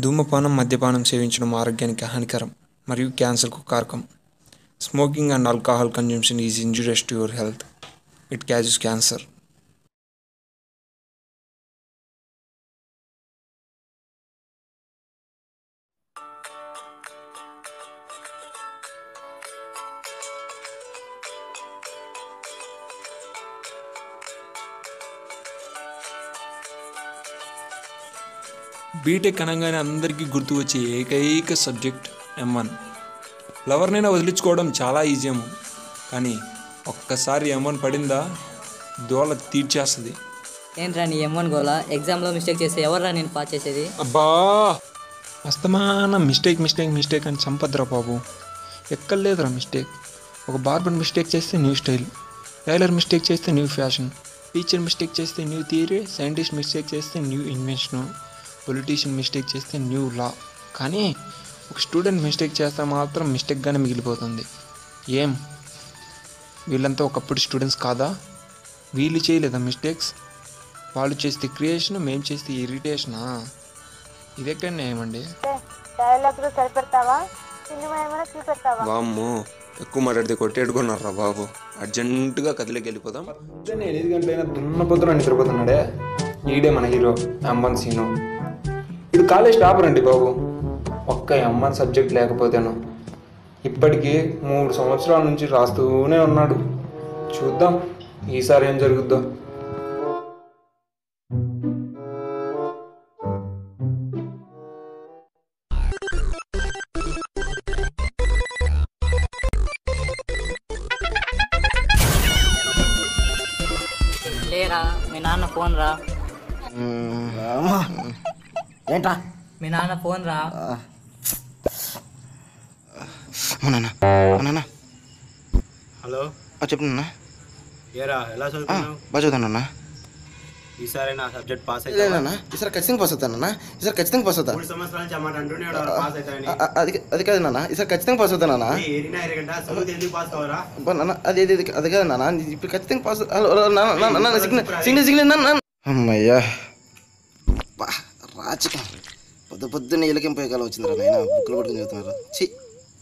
ధూమపానం, మద్యపానం సేవించడం ఆరోగ్యానికి హానికరం మరియు క్యాన్సర్కు కారకం. Smoking and alcohol consumption is injurious to your health. It causes cancer. BTech అనగానే అందరికీ గుర్తు వచ్చే ఏకైక సబ్జెక్ట్ M1. లవర్నైనా వదిలించుకోవడం చాలా ఈజీ ఏమో, కానీ ఒక్కసారి M1 పడిందా దోల తీర్చేస్తుంది. ఏంట్రా నీ M1 గోలా? ఎగ్జామ్లో మిస్టేక్ చేస్తే ఎవర్రా నేను పాస్ చేసేది? అబ్బా, అస్తమాన మిస్టేక్ అని చంపద్రా బాబు. ఎక్కర్లేదురా మిస్టేక్. ఒక బార్బర్ మిస్టేక్ చేస్తే న్యూ స్టైల్, టైలర్ మిస్టేక్ చేస్తే న్యూ ఫ్యాషన్, టీచర్ మిస్టేక్ చేస్తే న్యూ థియరీ, సైంటిస్ట్ మిస్టేక్ చేస్తే న్యూ ఇన్వెన్షను, పొలిటీషియన్ మిస్టేక్ చేస్తే న్యూ లా. కానీ ఒక స్టూడెంట్ మిస్టేక్ చేస్తే మాత్రం మిస్టేక్గానే మిగిలిపోతుంది. ఏం వీళ్ళంతా ఒకప్పుడు స్టూడెంట్స్ కాదా? వీళ్ళు చేయలేదా మిస్టేక్స్? వాళ్ళు చేస్తే క్రియేషన్, మేము చేస్తే ఇరిటేషనా? ఇదెక్కడ న్యాయమండి? వామ్మో, ఎక్కువ మాట్లాడితే కొట్టేడుకున్నారా బాబు. అర్జెంటుగా కదిలేకి వెళ్ళిపోదాం. 8 గంటలైనా దున్నపోతున్నా నిద్రపోతున్నాడే. ఈడే మన హీరో M1 సీను. ఇది కాలేజ్ టాపర్ అండి బాబు. ఒక్క M1 సబ్జెక్ట్ లేకపోతేను ఇప్పటికీ 3 సంవత్సరాల నుంచి రాస్తూనే ఉన్నాడు. చూద్దాం ఈసారి ఏం జరుగుద్దో. లేరా మీ నాన్న ఫోన్ రా. ఏంట్రా మీ నాన్న ఫోన్ రా. హలో చెప్పు నాన్న. ఏరా ఎలా చదువుతున్నావు? బాగా చదువుతానన్నా. ఈసారి నా సబ్జెక్ట్ పాస్ లేదన్నా, ఈసారి ఖచ్చితంగా పాస్ అవుతానన్నా. ఈసారి ఖచ్చితంగా పాస్ అవుతా. 3 సంవత్సరాల నుంచి అమ్మాట అంటూనే పాస్ అవుతాయని. అది కాదు నాన్న, ఈసారి ఖచ్చితంగా పాస్ అవుతానన్నా. ఏరినా ఎరగంట చదువుతే ఎందుకు పాస్ కావరా? నాన్న అది కాదు నాన్న, ఇప్పుడు ఖచ్చితంగా పాస్. సిగ్నల్ అమ్మయ్యా, రాజకం పొద్దున్నే ఇళ్ళకేం పోయే కాలం వచ్చిందిరా నాయన. బుక్కులు పట్టుకుని చదువుతున్నారు. చి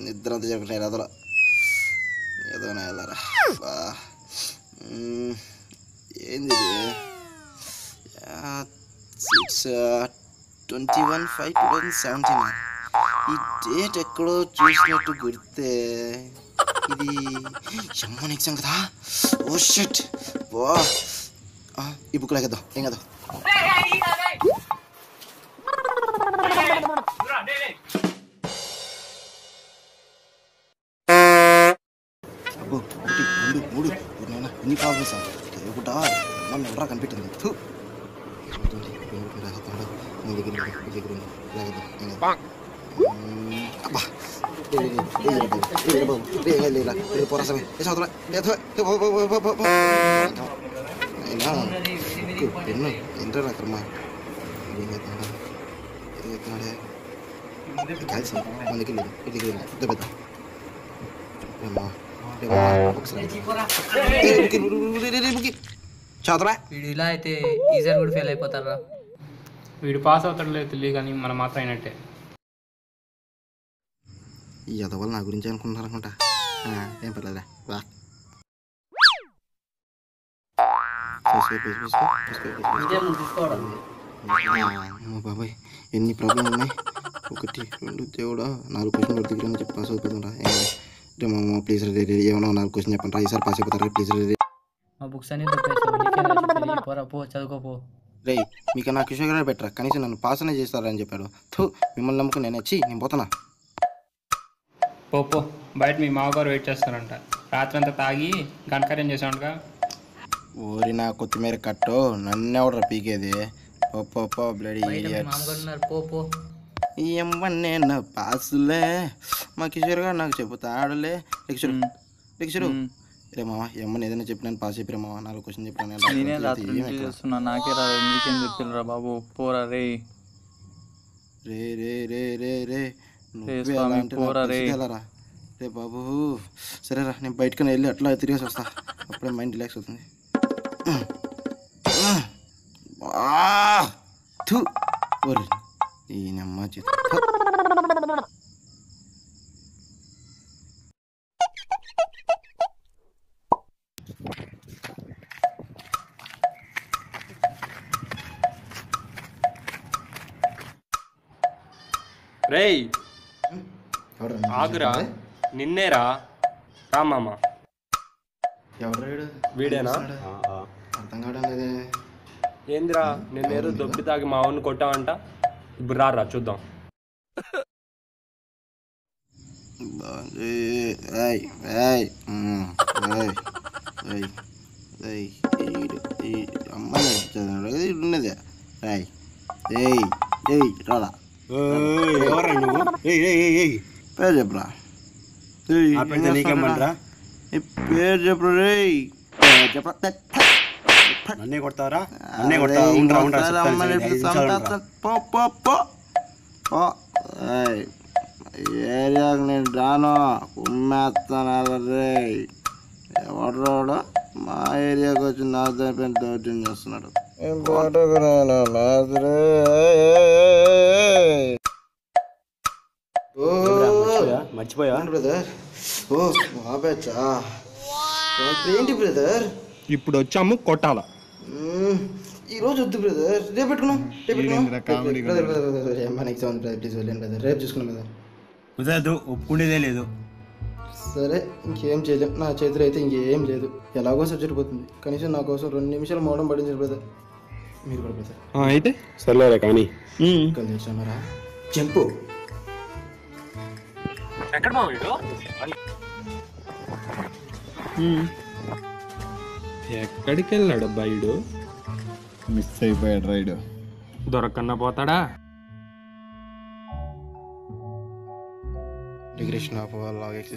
నిద్ర అంతా జరుగుతున్నాయి రాదులా. ఏదోనా వెళ్ళారా బా. ఏంది ఇట్స్ 21/5/2017. ఈ డేట్ ఎక్కడో చూసినట్టు గుర్తే. ఇది M1 ఎగ్జామ్ కదా. ఓ షిట్ వా. ఈ బుక్ లాగేద్దాం, ఏం కదా. అబ్బో 1 2 3 నాయన ఎన్ని ప్రాబ్లమ్స్ ఒకటా మనం ఎవరా కనిపెట్టింది. అబ్బా పోరాసమే పెన్ను ఏంటో నా కర్మ. కాల్సి మన దగ్గర లేదు, ఇంటికి వెళ్ళి పెద్ద చదువురా. వీడు ఇలా అయితే ఈసారి కూడా ఫెయిల్ అయిపోతారా? వీడు పాస్ అవుతాడు లేదు తెలియదు, కానీ మనం మాత్రం అయినట్టే. ఈ ఎదవాళ్ళు నా గురించి అనుకుంటున్నారు అనుకుంటా. ఏం పర్లేదురా బా. బాబాయ్ ఎన్ని ప్రాబ్లం ఉన్నాయి. 1 2 దేవుడా 4 క్వశ్చన్ దగ్గర చెప్పి పాస్ అవుతుందా? మా ప్లీజ్ రెడీ ఏమన్నా 4 క్వశ్చన్ చెప్పండి రా, ఈసారి పాస్ అయిపోతారా ప్లీజ్ రెడీ. మా బుక్స్ అన్ని పోరా పో చదువుకోపో. రే మీకు నా క్వశ్చన్ కూడా బెటరా, కనీసం నన్ను పాస్ అనే చేస్తారని చెప్పాడు. మిమ్మల్ని నమ్ముకుని నేను వచ్చి నేను పోతానా. పో బయట మీ మామగారు వెయిట్ చేస్తారంట. రాత్రి అంతా తాగి గంటకార్యం చేసాడుగా. ఓరి నా కొత్తిమీర కట్టో, నన్నెవడరా పీకేది. పో బ్లడీ పో. ఏమన్నే నా పాసులే మా కిషోర్ గారు నాకు చెబుతాడులే. కిషోరు రే మామ ఏమన్నా ఏదైనా చెప్పినాను పాస్ చెప్పిరా మామ. 4 క్వశ్చన్ చెప్పినా నాకే రా, నీకేం చెప్పిరా బాబు. పోరా రే రే రే రే రే రే నువ్వు రే రే బాబు. సరేరా నేను బయటకనే వెళ్ళి అట్లా తిరిగేసి వస్తా, అప్పుడే మైండ్ రిలాక్స్ అవుతుంది. ఈ నమ్మ చేతి రేయ్ ఎవరు ఆగురా నిన్నేరా రా మామ ఎవరు వీడేనా అర్థం కావడం లేదే. ఏందిరా నిన్నేరు దొబ్బి తాగి మా ఊరిని కొట్టావంట ఇప్పుడు రారా చూద్దాం ఉన్నదే రాయ్ రాలా ఎవరా నువ్వు? పేరు చెప్పరా ఆ పెడితే నీకేమంటారా? పేరు చెప్పరా రే చెప్పరా నన్నే కొడతావరా? నన్నే కొడతావా? ఉండరా ఉండరా ఏరియాకు నేను రాను కుమ్మేస్తాను రే. ఎవడు మా ఏరియాకి వచ్చి నా దానిపైన దౌర్జన్యం చేస్తున్నాడు. మర్చిపోయా బ్రదర్. ఓ బాబేచ్చా ఏంటి బ్రదర్? ఇప్పుడు వచ్చాము కొట్టాల ఈరోజు వద్దు బ్రదర్, రేపు పెట్టుకున్నాం. ప్లీజ్ వెళ్ళండి బ్రదర్, రేపు చూసుకున్నాం బ్రదర్. కుదరదు, ఒప్పుకునేదే లేదు. సరే ఇంకేం చేయలేం, నా చేతిలో అయితే ఇంకేం లేదు. ఎలాగో సబ్జెక్ట్ పోతుంది, కనీసం నా కోసం 2 నిమిషాలు మౌనం పడించారు బ్రదర్. మీరు కూడా బ్రదర్ అయితే సర్లేరా కానీ కలిసినారా? జంపు ఎక్కడ మా వీడు ఎక్కడికి వెళ్ళాడు అబ్బాయిడు? మిస్ అయిపోయాడు రైడ్. దొరకన్నా పోతాడా? డిగ్రేషన్ ఆఫ్ లాగ్ ఎక్స్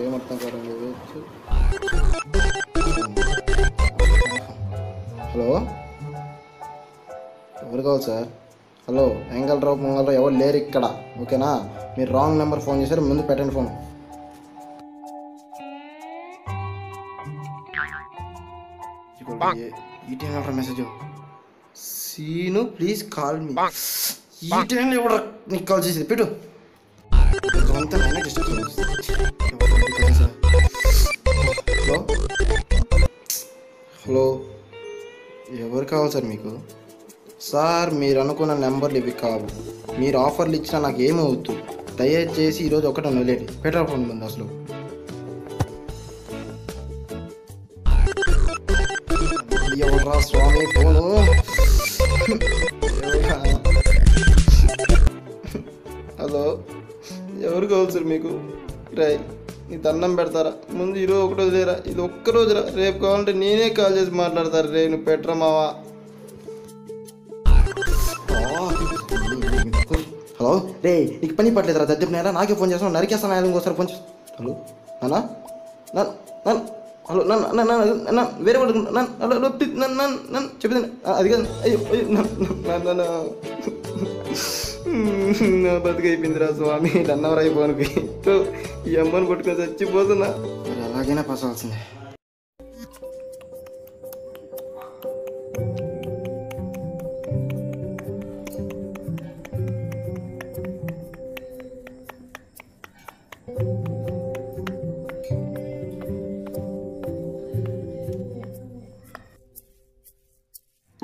ఏమర్థం కాదండి. హలో ఎవరు కావాలి సార్? హలో ఎంగళరావు పొంగళరావు ఎవరు లేరు ఇక్కడ, ఓకేనా? మీరు రాంగ్ నెంబర్ ఫోన్ చేశారు, ముందు పెట్టండి ఫోన్. ఈ టైంలో message seen please call me. ఈ టైంలో ఎవరు నీకు కాల్ చేసేది? పెట్టు. హలో హలో ఎవరు కావాలి సార్ మీకు? సార్ మీరు అనుకున్న నెంబర్లు ఇవి కావు. మీరు ఆఫర్లు ఇచ్చినా నాకు ఏమవుతుంది? దయచేసి ఈరోజు ఒకటి వదిలేండి. పెట్రోల్ ఫోన్ ఉంది అసలు. ఎవరా స్వామి ఫోను? హలో ఎవరు కావాలి సార్ మీకు? రై నీ దండం పెడతారా? ముందు ఈరోజు ఒకటి వదిలేరా, ఇది ఒక్కరోజురా. రేపు కావాలంటే నేనే కాల్ చేసి మాట్లాడతారు. రే నువ్వు పెట్టరా మావా. హలో రే నీకు పని పట్టలేదురా దద్దెపు నేరా? నాకే ఫోన్ చేస్తాను, నరికేస్తాను. ఇంకోసారి ఫోన్ చేస్తాను. హలో నాన్న నన్ను హలో నన్ను వేరే వాడు నన్ను నన్ను చెప్పింది అది కాదు. అయ్యో అయ్యో నన్ను నా బతుకైపోయిందిరా స్వామి. అన్నవరాయి ఫోన్కి ఈ అమ్మని పట్టుకొని చచ్చిపోతున్నా. మరి అలాగైనా పాస్ అవ్వాల్సిందే.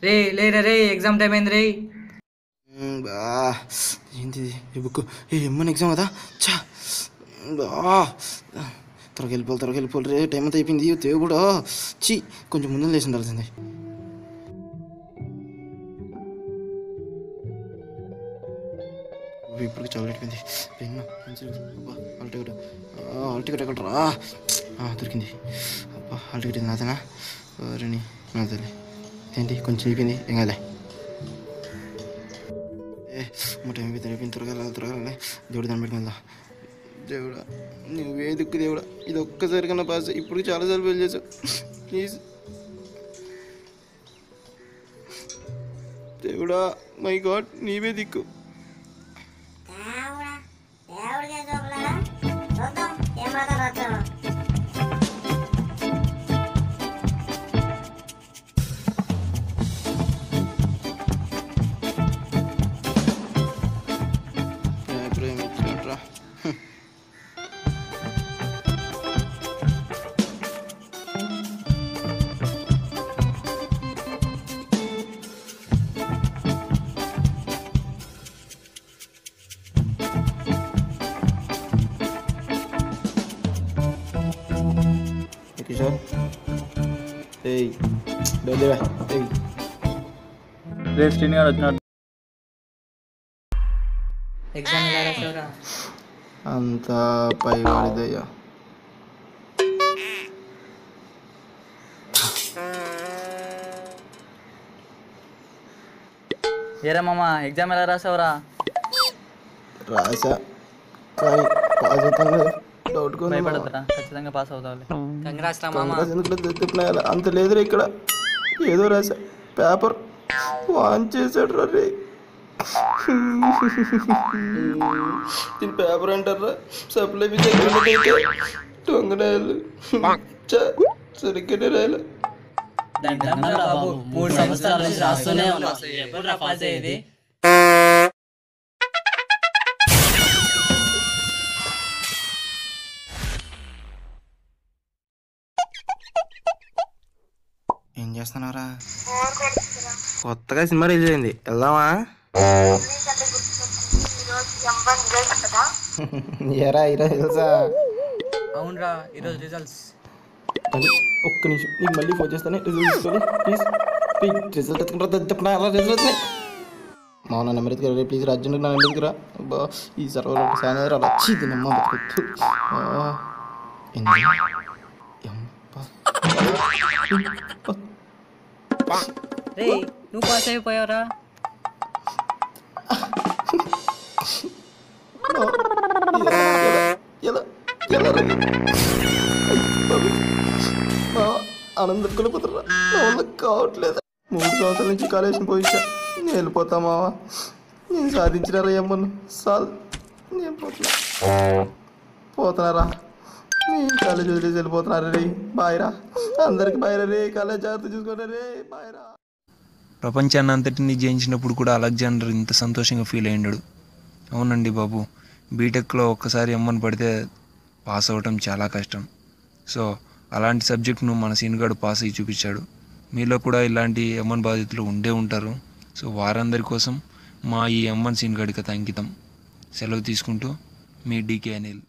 రే లేరా రే, ఎగ్జామ్ టైం అయింది రే. బా ఏంటి ఈ బుక్? ఏ ఎమ్మని ఎగ్జామ్ కదా. చా బా త్వరగా వెళ్ళిపోవాలి రే. టైం అంతా అయిపోయింది. దేవుడా చీ, కొంచెం ముందు లేచి ఉండాల్సిందే. ఇప్పటికి చాలా అయిపోయింది. పెన్ను పెన్సిల్ అబ్బా హాల్ టికెట్ ఎక్కడ రా? దొరికింది. అబ్బా హాల్ టికెట్ ఇది నాదేనా? రణి నాదే. ఏంటి కొంచెం అయిపోయింది, ఏం కాలే. టైం అయిపోయింది. త్వరగా దేవుడు దాన్ని పెట్టుకుందా. దేవుడా నువ్వే దిక్కు దేవుడా, ఇది ఒక్కసారి కన్నా పాస్. ఇప్పుడు చాలాసార్లు ఫెయిల్ చేసావు, ప్లీజ్ దేవుడా. మై గాడ్ నీవే దిక్కు. ఏయ్ బయలుదేరా ఏయ్ రేపు శ్రీని గారు వచ్చినాడు. ఎగ్జామ్ ఎలా రాసావురా? అంతా పైవాడిదయ్యా. ఏరా మామ ఎగ్జామ్ ఎలా రాసావురా? రాసా కానీ పాస్ అవుతాను డౌట్గా ఉంది. భయపడతారా? ఖచ్చితంగా పాస్ అవుతావులే. కంగ్రాట్స్ రా మామ. ఎందుకు అంత లేదురా ఇక్కడ. ఏదో రాసా పేపర్ వాన్ చేశాడు రా రే. దీని పేపర్ అంటారా? సప్లై అయితే దొంగనాయాలు సరిగ్గానే రాయలే. బాబు 3 సంవత్సరాల నుంచి రాస్తూనే ఉన్నా. ఎప్పుడు పాస్ అయ్యేది? ఏం చేస్తున్నారా? కొత్తగా సినిమా రిలీజ్ అయింది, వెళ్దామా? ఎరా ఈరోజు తెలుసా? అవునరా, ఈరోజు రిజల్ట్స్. ఒక్క నిమిషం, నీకు మళ్ళీ ఫోన్ చేస్తాను. రిజల్ట్ తీసుకొని ప్లీజ్. రిజల్ట్ ఎత్తుకుంటా రిజల్ట్ మౌన నెంబర్ ఎత్తుకురా ప్లీజ్. అర్జెంట్గా నా నెంబర్ ఎత్తుకురా. అబ్బా ఈ సర్వర్ సాయన అలా చీది నమ్మ బతుకొచ్చు. రే నువ్వు పాస్ అయిపోయావురా. ఆనందం కొలిపోతారా? నా వల్ల కావట్లేదు. 3 సంవత్సరాల నుంచి కాలేజీని పోయించా. నేను వెళ్ళిపోతా మావా. నేను సాధించినారా ఏమన్నా సాల్. నేను పోతున్నారా? నేను కాలేజ్ వదిలేసి వెళ్ళిపోతున్నారా రే. బాయ్ రా అందరికి. బాయ్ రే. కాలేజ్ జాగ్రత్త చూసుకోండి రే. బాయ్ రా. ప్రపంచాన్ని అంతటిని జయించినప్పుడు కూడా అలెగ్జాండర్ ఇంత సంతోషంగా ఫీల్ అయ్యాడు. అవునండి బాబు, బీటెక్లో ఒక్కసారి ఎమ్మని పడితే పాస్ అవ్వటం చాలా కష్టం. సో అలాంటి సబ్జెక్ట్ను మన సీన్గాడు పాస్ అయ్యి చూపించాడు. మీలో కూడా ఇలాంటి ఎమ్మన్ బాధితులు ఉండే ఉంటారు. సో వారందరి కోసం మా ఈ ఎమ్మన్ సీన్గాడి కథ అంకితం. సెలవు తీసుకుంటూ మీ డీకే అనిల్.